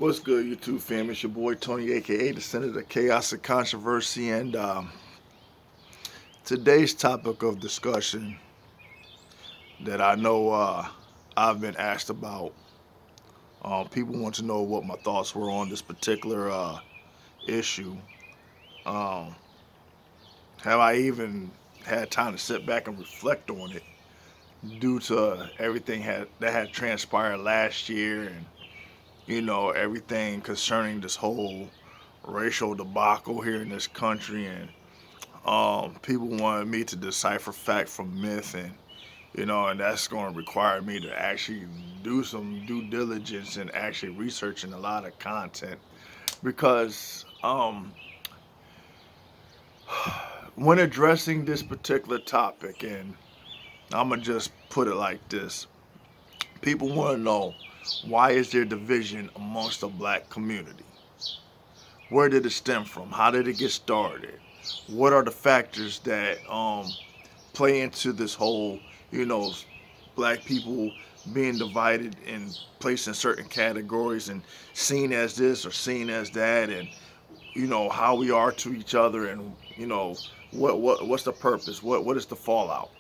What's good, YouTube fam? It's your boy Tony, aka the Senator of Chaos and Controversy, and today's topic of discussion that I know I've been asked about. People want to know what my thoughts were on this particular issue. Um, have I even had time to sit back and reflect on it due to everything that had transpired last year and everything concerning this whole racial debacle here in this country, and people wanted me to decipher fact from myth, and and that's going to require me to actually do some due diligence and actually researching a lot of content because when addressing this particular topic, and I'm gonna just put it like this: people want to know, why is there division amongst the black community? Where did it stem from? How did it get started? What are the factors that play into this whole, you know, black people being divided and placed in certain categories and seen as this or seen as that, and how we are to each other, and what's the purpose? What is the fallout?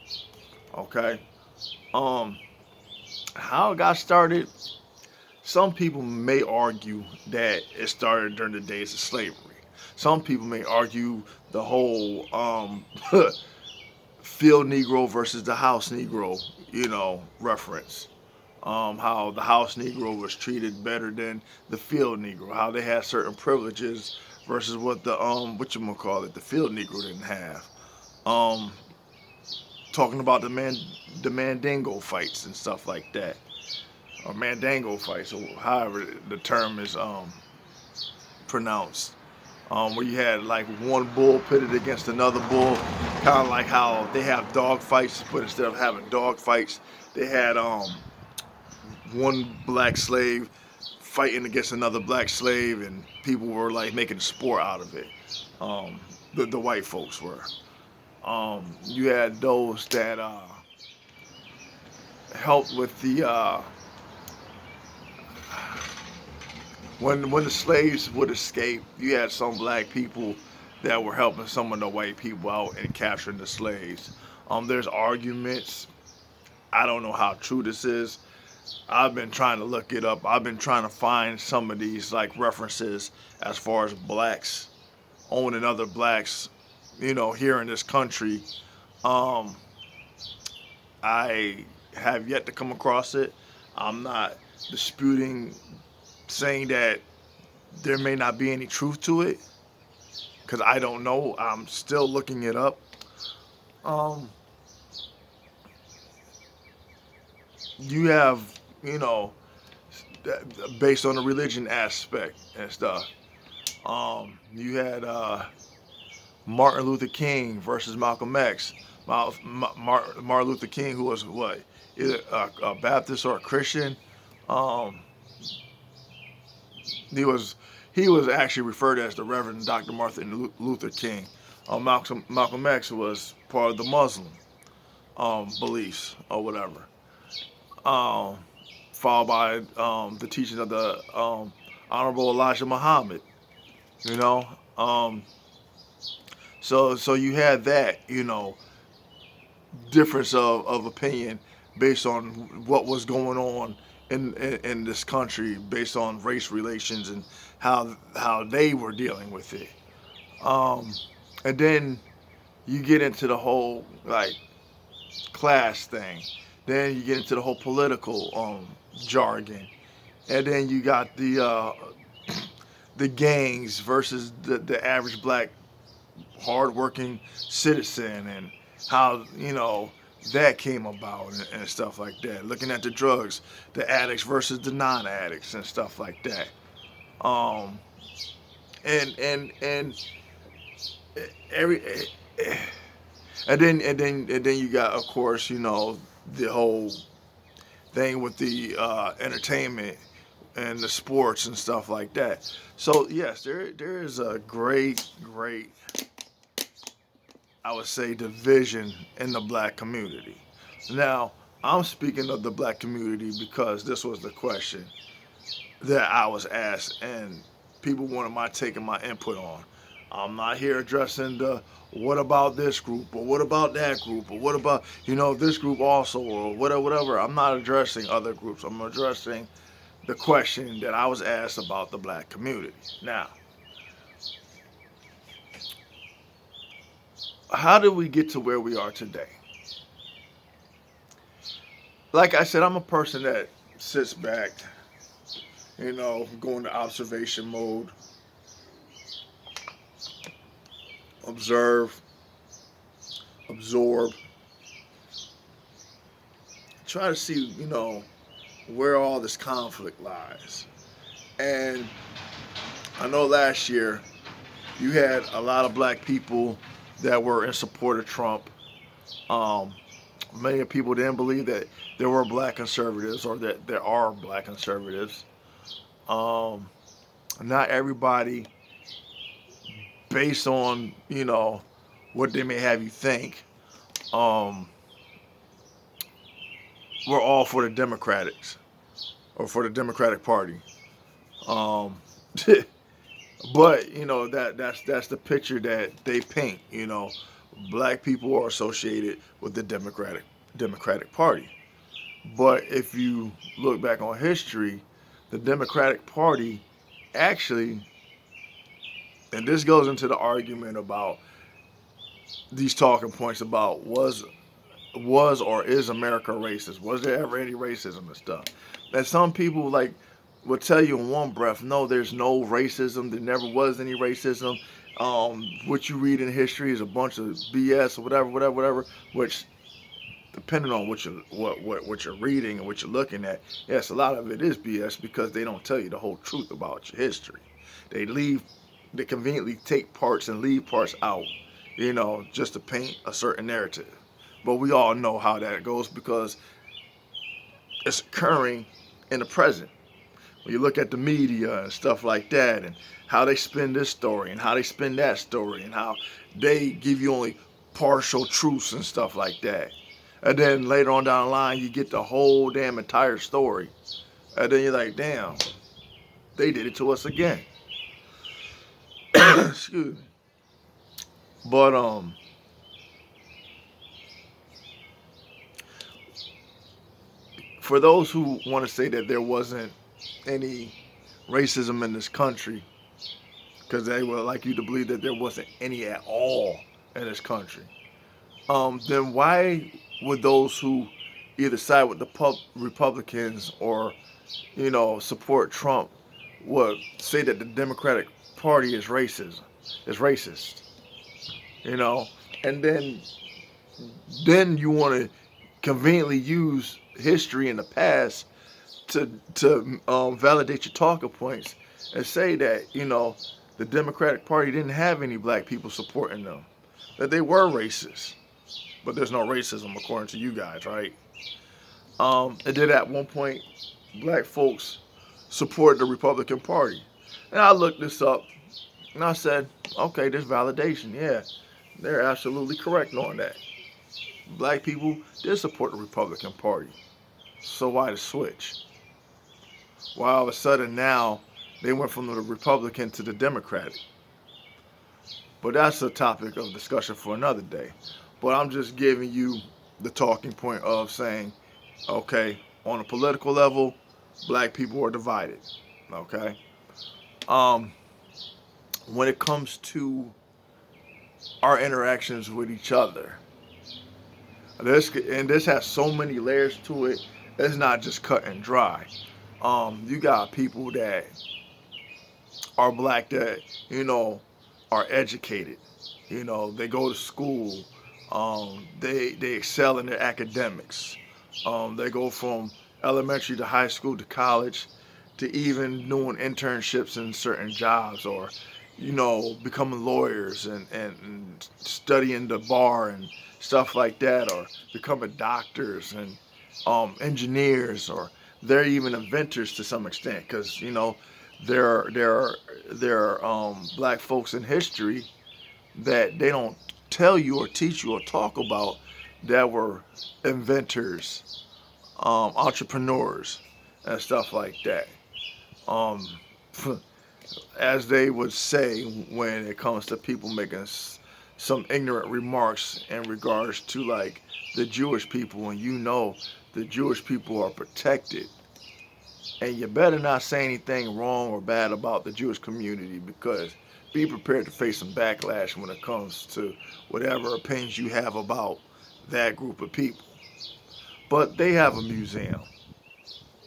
Okay. Um, how it got started? Some people may argue that it started during the days of slavery. Some people may argue the whole field Negro versus the house Negro, reference. How the house Negro was treated better than the field Negro. How they had certain privileges versus what the the field Negro didn't have. Um, Talking about the Mandingo fights and stuff like that, or Mandango fights, or however the term is pronounced. Where you had like one bull pitted against another bull, kind of like how they have dog fights, but instead of having dog fights, they had one black slave fighting against another black slave, and people were like making a sport out of it. Um, the white folks were. You had those that helped with the when the slaves would escape. You had some black people that were helping some of the white people out and capturing the slaves. There's arguments. I don't know how true this is. I've been trying to look it up. I've been trying to find some of these like references as far as blacks owning other blacks, here in this country. Um, I have yet to come across it. I'm not disputing saying that there may not be any truth to it because I don't know. I'm still looking it up. Um, you have, you know, based on the religion aspect and stuff. You had Martin Luther King versus Malcolm X. Martin Luther King, who was what, either a Baptist or a Christian. Um, he was he was actually referred as the Reverend Dr. Martin Luther King. Malcolm X was part of the Muslim beliefs or whatever. Um, Followed by the teachings of the Honorable Elijah Muhammad. You know, um, so you had that, difference of opinion based on what was going on in this country, based on race relations and how they were dealing with it. Um, and then you get into the whole like class thing. Then you get into the whole political jargon, and then you got the gangs versus the average black hardworking citizen, and how that came about, and stuff like that. Looking at the drugs, the addicts versus the non-addicts and stuff like that. Um, and every and then you got, of course, the whole thing with the entertainment and the sports and stuff like that. So yes, there is a great, I would say, division in the black community. Now, I'm speaking of the black community because this was the question. that I was asked, and people wanted my take and my input on. I'm not here addressing the what about this group or what about that group or what about this group also or whatever. Whatever. I'm not addressing other groups. I'm addressing the question that I was asked about the black community. Now, how did we get to where we are today? Like I said, I'm a person that sits back, go into observation mode, observe, absorb, try to see, where all this conflict lies. And I know last year you had a lot of black people that were in support of Trump. Um, Many people didn't believe that there were black conservatives or that there are black conservatives. Um, Not everybody, based on what they may have you think, um, we're all for the Democrats or for the Democratic Party. Um, but that's the picture that they paint. Black people are associated with the Democratic Party. But if you look back on history, the Democratic Party actually, and this goes into the argument about these talking points about was or is America racist? Was there ever any racism and stuff? That some people will tell you in one breath, no, there's no racism. There never was any racism. What you read in history is a bunch of BS or whatever. Which, depending on what you're reading and what you're looking at, yes, a lot of it is BS because they don't tell you the whole truth about your history. They conveniently take parts and leave parts out, just to paint a certain narrative. But we all know how that goes because it's occurring in the present. When you look at the media and stuff like that and how they spin this story and how they spin that story and how they give you only partial truths and stuff like that. And then later on down the line, you get the whole damn entire story. And then you're like, damn, they did it to us again. Excuse me. But, for those who want to say that there wasn't any racism in this country, because they would like you to believe that there wasn't any at all in this country, then why would those who either side with the Republicans or, support Trump would say that the Democratic Party is racist? You know, and then you want to conveniently use history in the past to validate your talking points and say that the Democratic Party didn't have any black people supporting them, that they were racist, but there's no racism according to you guys, right? And then at one point, black folks supported the Republican Party, and I looked this up and I said, okay, there's validation. Yeah, they're absolutely correct on that. Black people did support the Republican Party. So why the switch? Why all of a sudden now they went from the Republican to the Democratic? But that's a topic of discussion for another day. But I'm just giving you the talking point of saying, okay, on a political level, black people are divided. Okay? When it comes to our interactions with each other, this has so many layers to it. It's not just cut and dry. You got people that are black that are educated. They go to school. They excel in their academics. They go from elementary to high school to college to even doing internships in certain jobs or becoming lawyers and studying the bar and stuff like that, or becoming doctors and engineers, or they're even inventors to some extent, because there are black folks in history that they don't tell you or teach you or talk about that were inventors, entrepreneurs, and stuff like that. Um, as they would say when it comes to people making some ignorant remarks in regards to like the Jewish people, and you know the Jewish people are protected, and you better not say anything wrong or bad about the Jewish community, because be prepared to face some backlash when it comes to whatever opinions you have about that group of people. But they have a museum,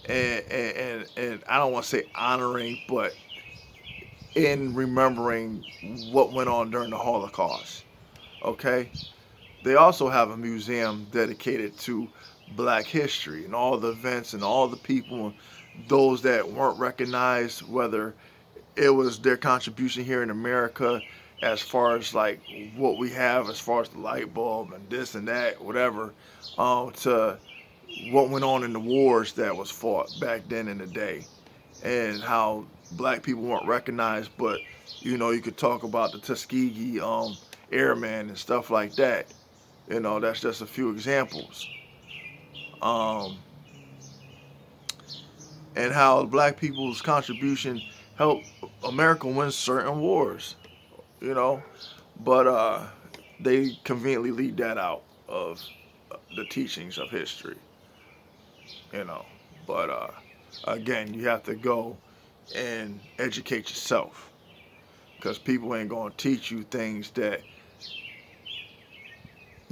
and I don't want to say honoring, but in remembering what went on during the Holocaust. Okay, they also have a museum dedicated to Black history and all the events and all the people, those that weren't recognized, whether it was their contribution here in America, as far as like what we have, as far as the light bulb and this and that, whatever, to what went on in the wars that was fought back then in the day, and how black people weren't recognized. But you know, you could talk about the Tuskegee Airmen and stuff like that. You know, that's just a few examples. Um, and how black people's contribution helped America win certain wars. You know, but they conveniently leave that out of the teachings of history. You know, but again, you have to go and educate yourself, because people ain't gonna teach you things that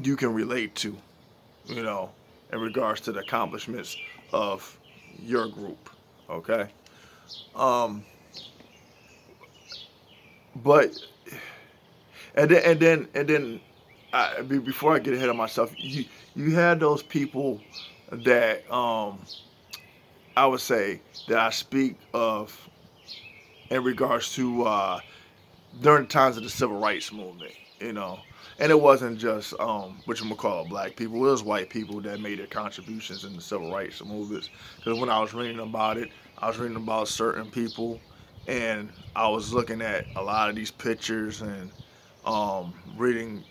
you can relate to. You know, in regards to the accomplishments of your group. Okay. Um, but and then before I get ahead of myself, you had those people that I would say that I speak of in regards to during the times of the civil rights movement, you know. And it wasn't just what you call black people; it was white people that made their contributions in the civil rights movements. Because when I was reading about it, I was reading about certain people, and I was looking at a lot of these pictures and reading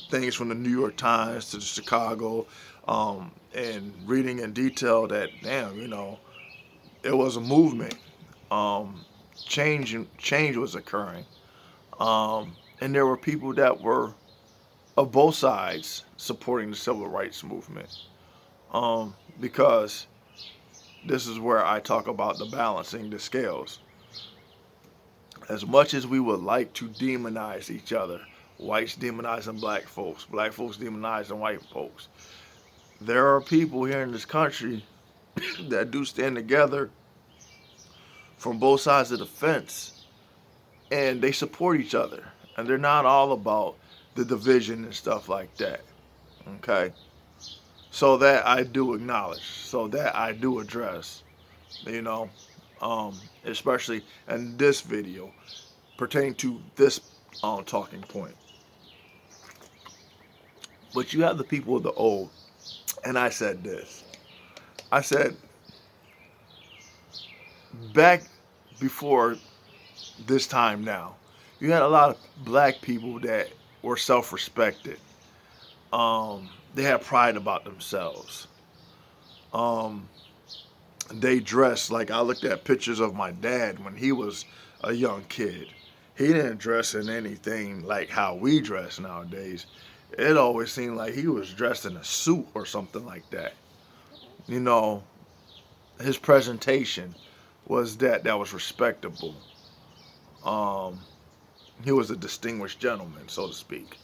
things from the New York Times to the Chicago, and reading in detail that damn, you know, it was a movement. Um, change was occurring, and there were people that were of both sides supporting the civil rights movement. Because this is where I talk about the balancing the scales. As much as we would like to demonize each other, whites demonizing black folks demonizing white folks, there are people here in this country that do stand together from both sides of the fence, and they support each other, and they're not all about the division and stuff like that. Okay, so that I do acknowledge, so that I do address, you know, especially in this video pertaining to this talking point. But you have the people of the old, and I said this. I said back before this time now, you had a lot of black people that were self-respected. They had pride about themselves. Um, they dressed like, I looked at pictures of my dad when he was a young kid. He didn't dress in anything like how we dress nowadays. It always seemed like he was dressed in a suit or something like that. You know, his presentation was that was respectable. Um, he was a distinguished gentleman, so to speak.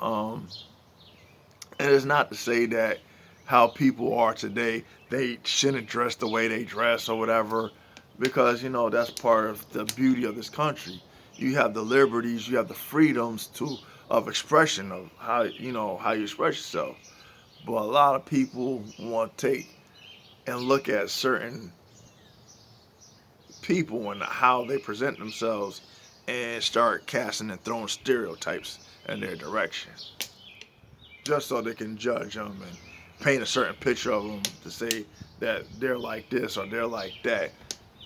Um, and it's not to say that how people are today, they shouldn't dress the way they dress or whatever, because you know that's part of the beauty of this country. You have the liberties, you have the freedoms to of expression of how how you express yourself. But a lot of people want to take and look at certain people and how they present themselves and start casting and throwing stereotypes in their direction, just so they can judge them and paint a certain picture of them to say that they're like this or they're like that,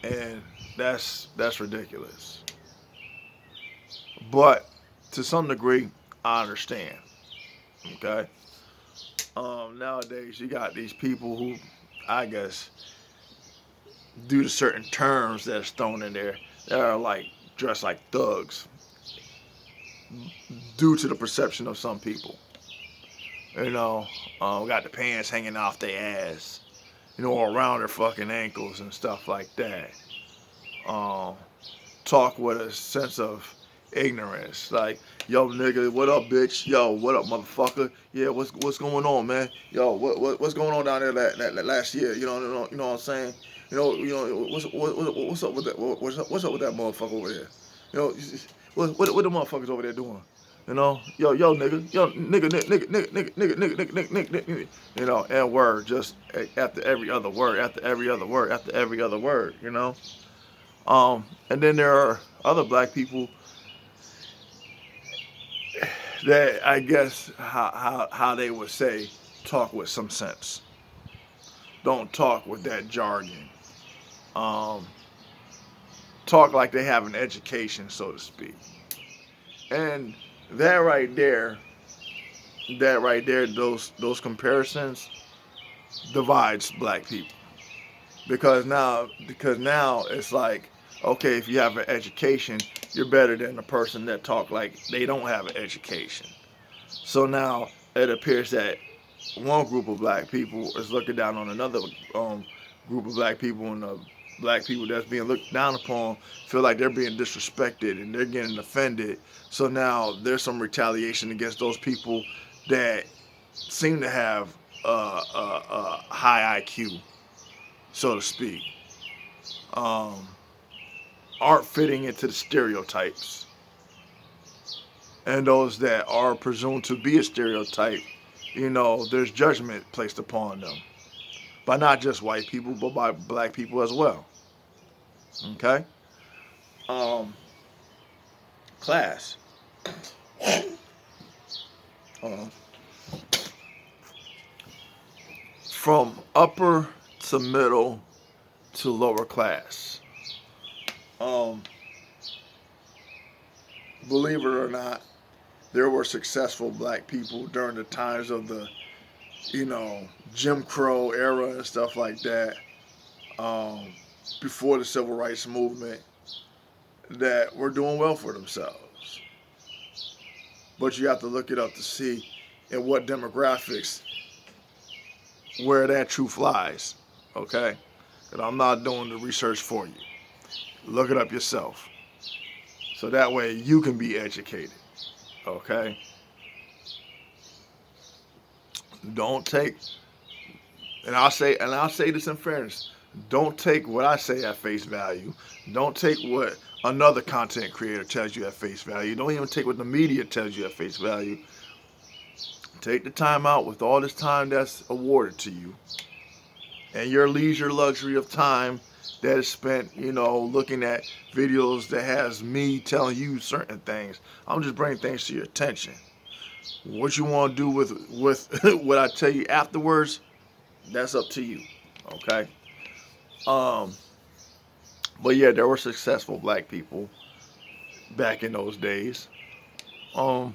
and that's ridiculous. But to some degree, I understand. Okay. Nowadays you got these people who, I guess, due to certain terms that's thrown in there that are like dressed like thugs due to the perception of some people. You know, got the pants hanging off their ass, you know, around their fucking ankles and stuff like that. Um, Talk with a sense of ignorance, like, yo, nigga, what up, bitch? Yo, what up, motherfucker? Yeah, what's going on, man? Yo, what's going on down there that last year? You know what I'm saying? What's up with that? What's up with that motherfucker over there? You know, what the motherfuckers over there doing? You know, yo, nigga, yo, nigga. You know, and word just after every other word, after every other word, after every other word. You know. And then there are other black people that I guess how they would say talk with some sense. Don't talk with that jargon. Um, Talk like they have an education, so to speak. And that right there, those comparisons divides black people because now it's like, okay, if you have an education, you're better than the person that talk like they don't have an education. So now it appears that one group of black people is looking down on another group of black people, and the black people that's being looked down upon feel like they're being disrespected and they're getting offended. So now there's some retaliation against those people that seem to have a high IQ, so to speak, um, aren't fitting into the stereotypes, and those that are presumed to be a stereotype, you know, there's judgment placed upon them by not just white people, but by black people as well. Okay? Um, Class. Uh, from upper to middle to lower class. Um, Believe it or not, there were successful black people during the times of the, you know, Jim Crow era and stuff like that, um, before the civil rights movement, that were doing well for themselves. But you have to look it up to see in what demographics where that truth lies. Okay? And I'm not doing the research for you. Look it up yourself. So that way you can be educated. Okay? Don't take, and I'll say this in fairness, don't take what I say at face value. Don't take what another content creator tells you at face value. Don't even take what the media tells you at face value. Take the time out with all this time that's awarded to you and your leisure luxury of time that is spent, you know, looking at videos that has me telling you certain things. I'm just bringing things to your attention. What you want to do with what I tell you afterwards, that's up to you. Okay. Um, but yeah, there were successful black people back in those days. Um,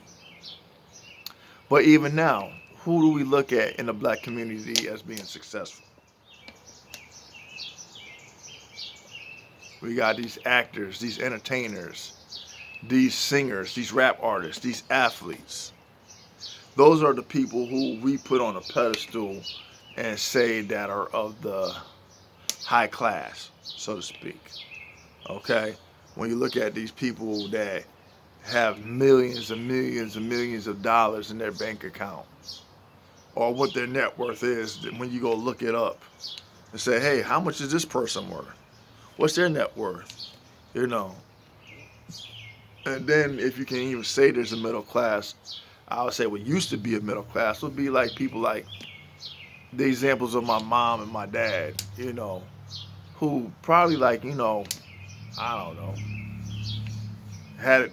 but even now, who do we look at in the black community as being successful? We got these actors, these entertainers, these singers, these rap artists, these athletes. Those are the people who we put on a pedestal and say that are of the high class, so to speak. Okay? When you look at these people that have millions and millions and millions of dollars in their bank account, or what their net worth is, when you go look it up and say, hey, how much is this person worth? What's their net worth? You know. And then if you can even say there's a middle class, I would say what used to be a middle class would be like people like the examples of my mom and my dad, you know, who probably like, you know, I don't know, had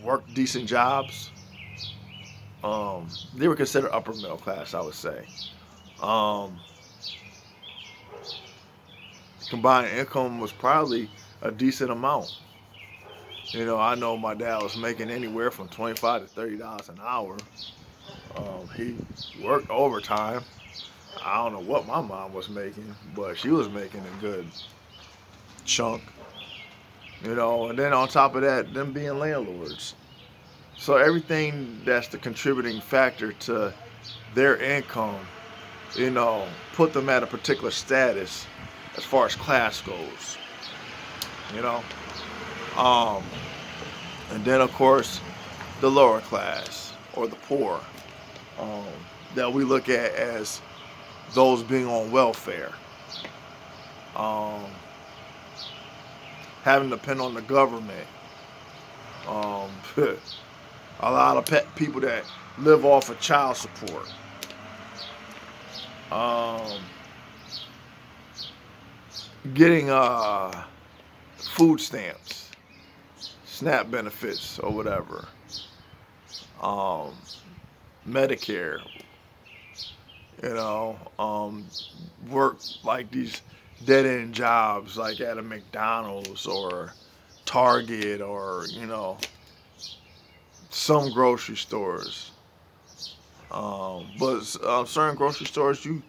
worked decent jobs. They were considered upper middle class, I would say. Um, Combined income was probably a decent amount. You know, I know my dad was making anywhere from $25 to $30 an hour. He worked overtime. I don't know what my mom was making, but she was making a good chunk, you know. And then on top of that, them being landlords. So everything that's the contributing factor to their income, you know, put them at a particular status as far as class goes, you know. Um, and then of course the lower class or the poor, um, that we look at as those being on welfare, um, having to depend on the government. Um, a lot of people that live off of child support. Um, getting food stamps, SNAP benefits, or whatever. Um, Medicare, you know, work like these dead end jobs like at a McDonald's or Target or, you know, some grocery stores. But certain grocery stores you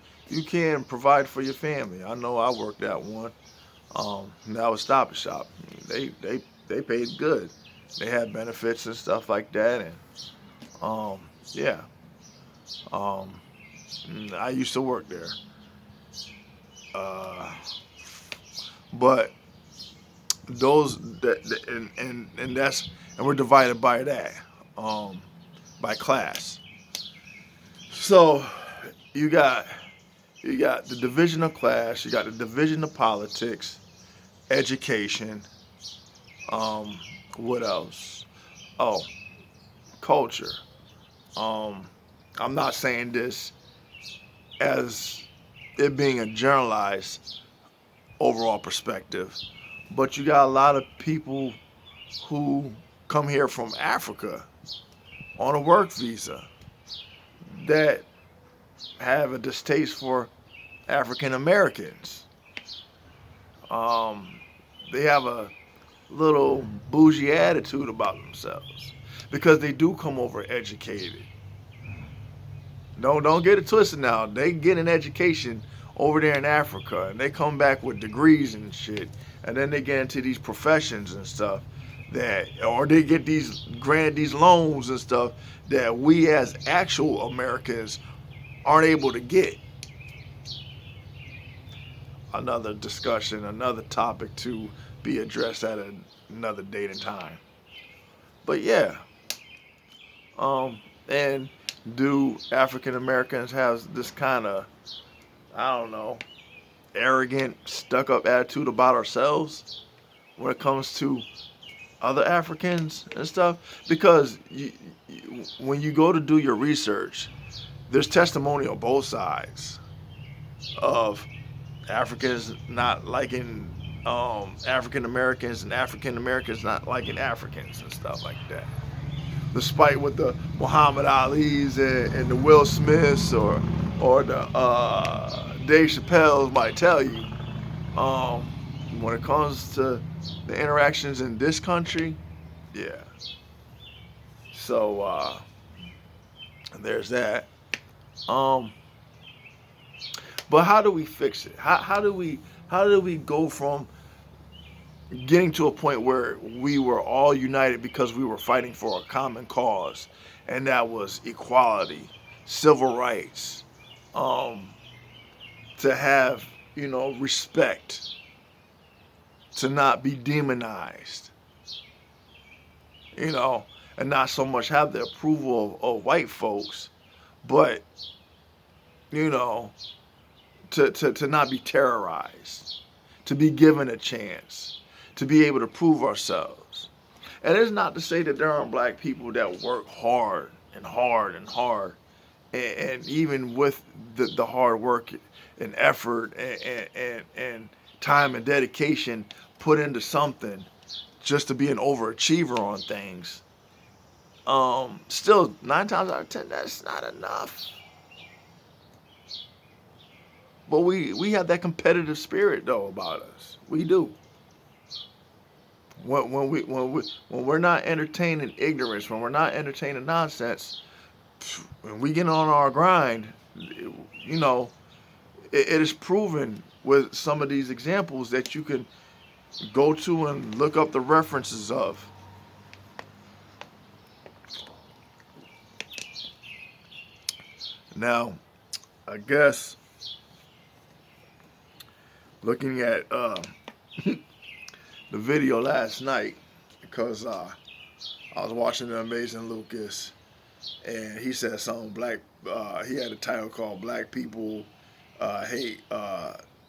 can provide for your family. I know I worked at one. That was Stop and Shop. They paid good. They had benefits and stuff like that, and yeah. Um, I used to work there. Uh, but those and that's and we're divided by that, um, by class. So you got you got the division of class, you got the division of politics, education. Um, what else? Oh, culture. Um, I'm not saying this as it being a generalized overall perspective, but you got a lot of people who come here from Africa on a work visa that have a distaste for African Americans. Um, they have a little bougie attitude about themselves because they do come over educated. Don't get it twisted now. They get an education over there in Africa and they come back with degrees and shit, and then they get into these professions and stuff that, or they get these granted these loans and stuff that we as actual Americans aren't able to get. Another discussion, another topic to be addressed at another date and time. But yeah, and do African Americans have this kind of, I don't know, arrogant, stuck up attitude about ourselves when it comes to other Africans and stuff? Because when you go to do your research, there's testimony on both sides of Africans not liking African Americans and African Americans not liking Africans and stuff like that. Despite what the Muhammad Ali's and the Will Smiths or the Dave Chappelle's might tell you, um, when it comes to the interactions in this country, yeah. So there's that. Um, but how do we fix it? How do we go from getting to a point where we were all united because we were fighting for a common cause, and that was equality, civil rights, um, to have, you know, respect, to not be demonized, you know, and not so much have the approval of white folks, but, you know, to not be terrorized, to be given a chance, to be able to prove ourselves. And it's not to say that there aren't black people that work hard and hard and hard, and even with the hard work and effort and time and dedication put into something just to be an overachiever on things, still 9 times out of 10 that's not enough. But we have that competitive spirit though about us. We do. When we're not entertaining ignorance, when we're not entertaining nonsense, when we get on our grind, you know, It is proven with some of these examples that you can go to and look up the references of. Now, I guess looking at the video last night, because I was watching The Amazing Lucas, and he said something he had a title called "Black People Hate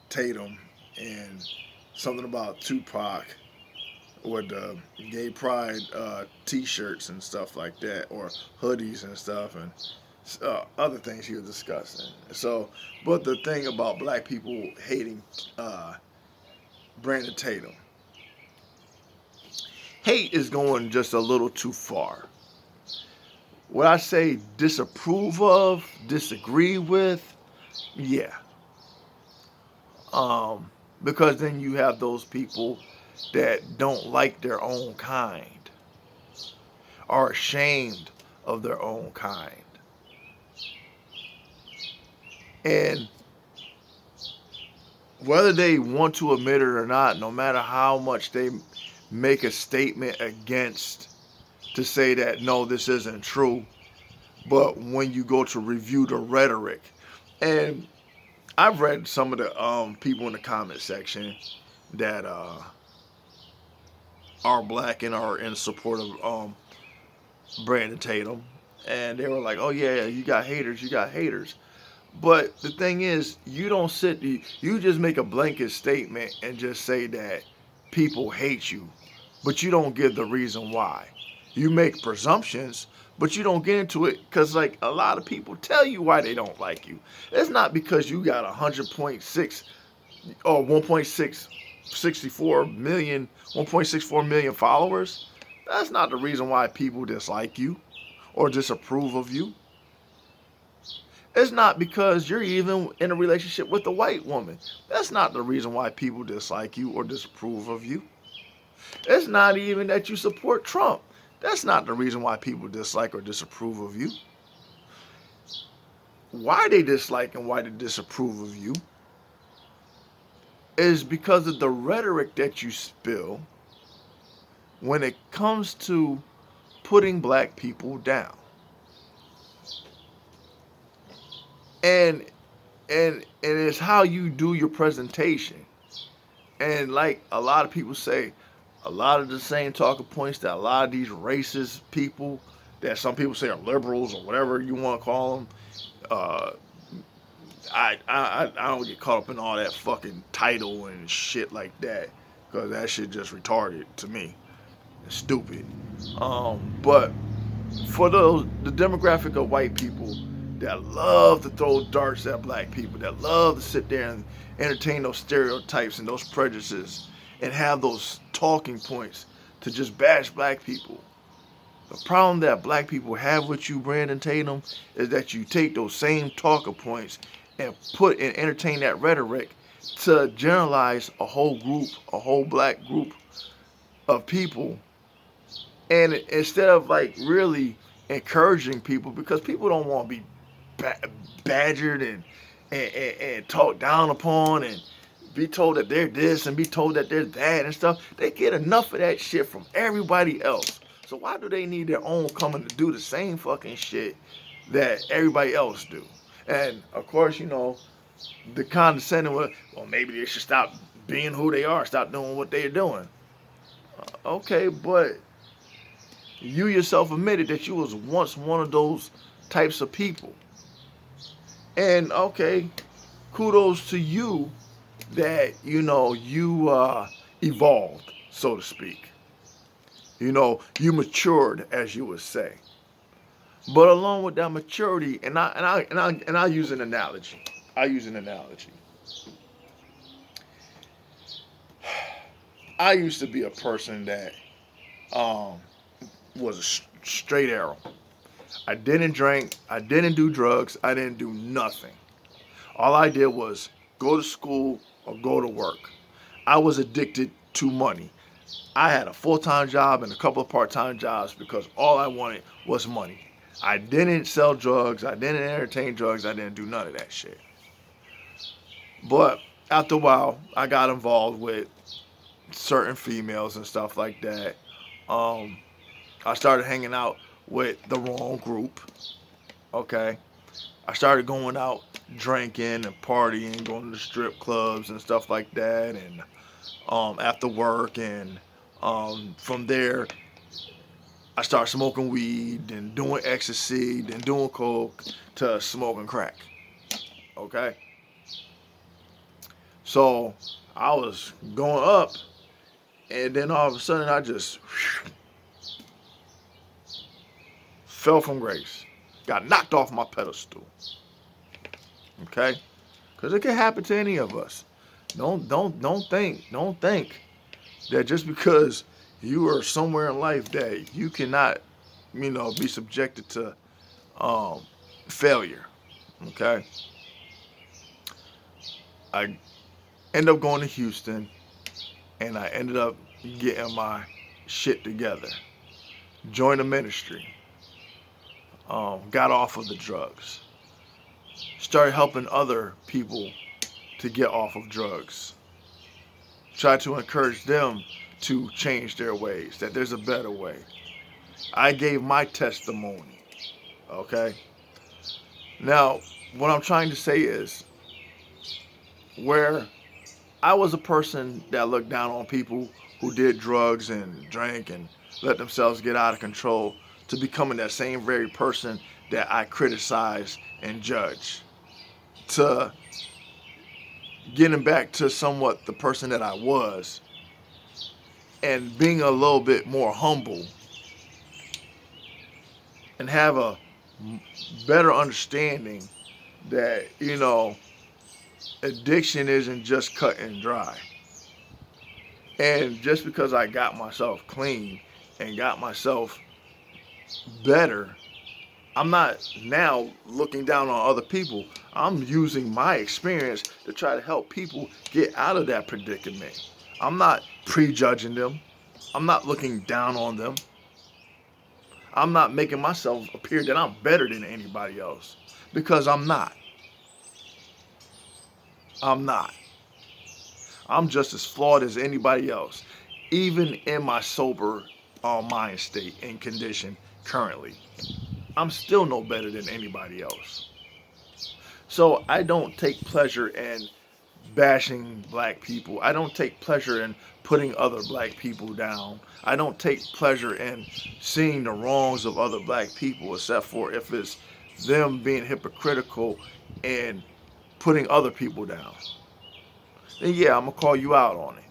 Tatum," and something about Tupac with the gay pride T-shirts and stuff like that, or hoodies and stuff, and other things he was discussing. So, but the thing about black people hating Brandon Tatum, hate is going just a little too far. What I say disapprove of, disagree with, yeah. Because then you have those people that don't like their own kind, are ashamed of their own kind. And whether they want to admit it or not, no matter how much they make a statement against to say that no, this isn't true, but when you go to review the rhetoric, and I've read some of the people in the comment section that are black and are in support of Brandon Tatum, and they were like, "Oh yeah, you got haters, you got haters." But the thing is, you just make a blanket statement and just say that people hate you, but you don't give the reason why. You make presumptions, but you don't get into it because, like, a lot of people tell you why they don't like you. It's not because you got 100.6 or 1.64 million followers. That's not the reason why people dislike you or disapprove of you. It's not because you're even in a relationship with a white woman. That's not the reason why people dislike you or disapprove of you. It's not even that you support Trump. That's not the reason why people dislike or disapprove of you. Why they dislike and why they disapprove of you is because of the rhetoric that you spill when it comes to putting black people down. And it's how you do your presentation. And like a lot of people say, a lot of the same talking points that a lot of these racist people that some people say are liberals or whatever you want to call them, I don't get caught up in all that fucking title and shit like that, because that shit just retarded to me. It's stupid. But for the demographic of white people that love to throw darts at black people, that love to sit there and entertain those stereotypes and those prejudices and have those talking points to just bash black people. The problem that black people have with you, Brandon Tatum, is that you take those same talking points and put and entertain that rhetoric to generalize a whole group, a whole black group of people. And instead of like really encouraging people, because people don't want to be badgered and talked down upon and be told that they're this and be told that they're that and stuff. They get enough of that shit from everybody else. So why do they need their own coming to do the same fucking shit that everybody else do? And of course, you know, the condescending was, well, maybe they should stop being who they are, stop doing what they're doing. Okay, but you yourself admitted that you was once one of those types of people. And okay, kudos to you that, you know, you evolved, so to speak. You know, you matured, as you would say. But along with that maturity, and I use an analogy. I used to be a person that was a straight arrow. I didn't drink, I didn't do drugs, I didn't do nothing. All I did was go to school or go to work. I was addicted to money. I had a full-time job and a couple of part-time jobs because all I wanted was money. I didn't sell drugs, I didn't entertain drugs, I didn't do none of that shit. But after a while, I got involved with certain females and stuff like that. Um, I started hanging out with the wrong group. Okay, I started going out drinking and partying, going to the strip clubs and stuff like that, and after work, and from there I started smoking weed, then doing ecstasy, then doing coke, to smoking crack. Okay, so I was going up, and then all of a sudden I just fell from grace, got knocked off my pedestal. Okay, because it can happen to any of us. Don't think that just because you are somewhere in life that you cannot, be subjected to um, failure. Okay, I ended up going to Houston, and I ended up getting my shit together. Joined the ministry. Got off of the drugs. Started helping other people to get off of drugs. Tried to encourage them to change their ways, that there's a better way. I gave my testimony. Okay? Now, what I'm trying to say is, where I was a person that looked down on people who did drugs and drank and let themselves get out of control, to becoming that same very person that I criticize and judge, to getting back to somewhat the person that I was, and being a little bit more humble, and have a better understanding that, addiction isn't just cut and dry. And just because I got myself clean and got myself better, I'm not now looking down on other people. I'm using my experience to try to help people get out of that predicament. I'm not prejudging them. I'm not looking down on them. I'm not making myself appear that I'm better than anybody else, because I'm not. I'm not. I'm just as flawed as anybody else, even in my sober mind state and condition currently. I'm still no better than anybody else. So I don't take pleasure in bashing black people. I don't take pleasure in putting other black people down. I don't take pleasure in seeing the wrongs of other black people, except for if it's them being hypocritical and putting other people down. Then yeah, I'm gonna call you out on it.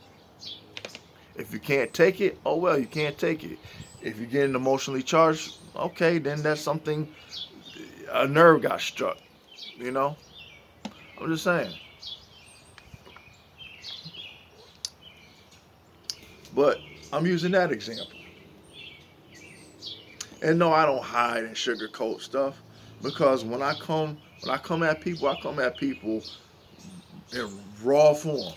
If you can't take it, oh well, you can't take it. If you're getting emotionally charged, okay, then that's something, a nerve got struck. You know, I'm just saying. But I'm using that example. And no, I don't hide and sugarcoat stuff, because when I come at people, I come at people in raw form.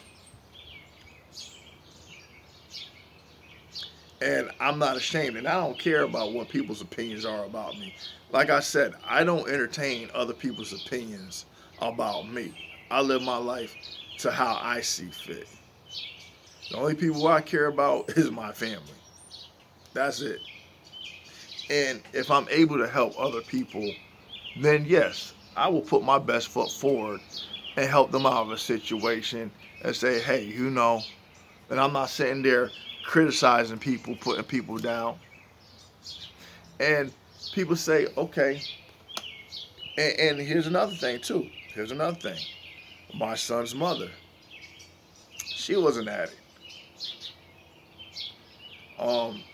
And I'm not ashamed, and I don't care about what people's opinions are about me. Like I said, I don't entertain other people's opinions about me. I live my life to how I see fit. The only people I care about is my family. That's it. And if I'm able to help other people, then yes, I will put my best foot forward and help them out of a situation, and say, hey, and I'm not sitting there criticizing people, putting people down. And people say, okay, and here's another thing too. Here's another thing. My son's mother, she was an addict.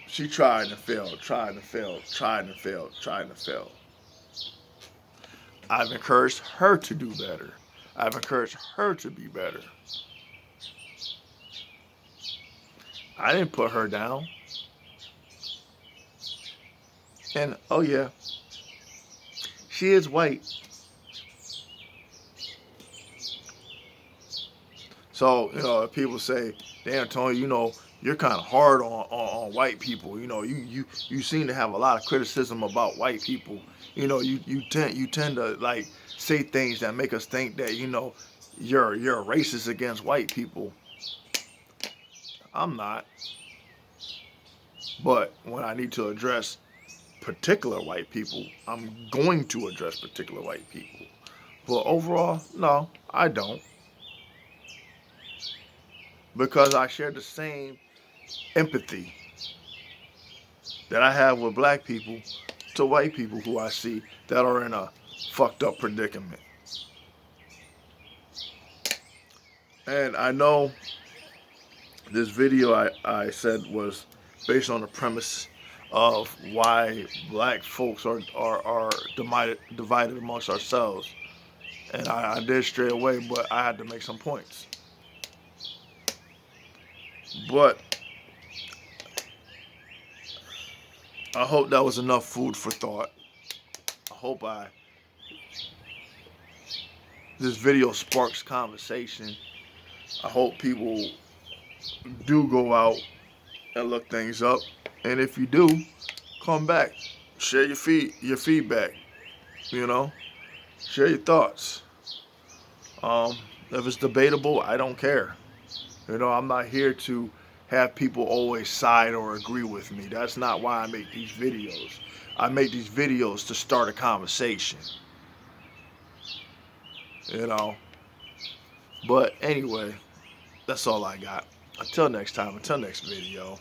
She tried and failed, tried and failed, tried and failed, tried and failed. I've encouraged her to do better. I've encouraged her to be better. I didn't put her down. And oh yeah, she is white. So, if people say, damn, Tony, you're kind of hard on white people. You seem to have a lot of criticism about white people. You tend to like say things that make us think that, you're a racist against white people. I'm not. But when I need to address particular white people, I'm going to address particular white people. But overall, no, I don't. Because I share the same empathy that I have with black people to white people who I see that are in a fucked up predicament. And I know this video I said was based on the premise of why black folks are divided amongst ourselves. And I did stray away, but I had to make some points. But I hope that was enough food for thought. I hope this video sparks conversation. I hope people do go out and look things up. And if you do, come back. Share your feedback. You know, share your thoughts. If it's debatable, I don't care. You know, I'm not here to have people always side or agree with me. That's not why I make these videos. I make these videos to start a conversation. You know. But anyway, that's all I got. Until next time, until next video.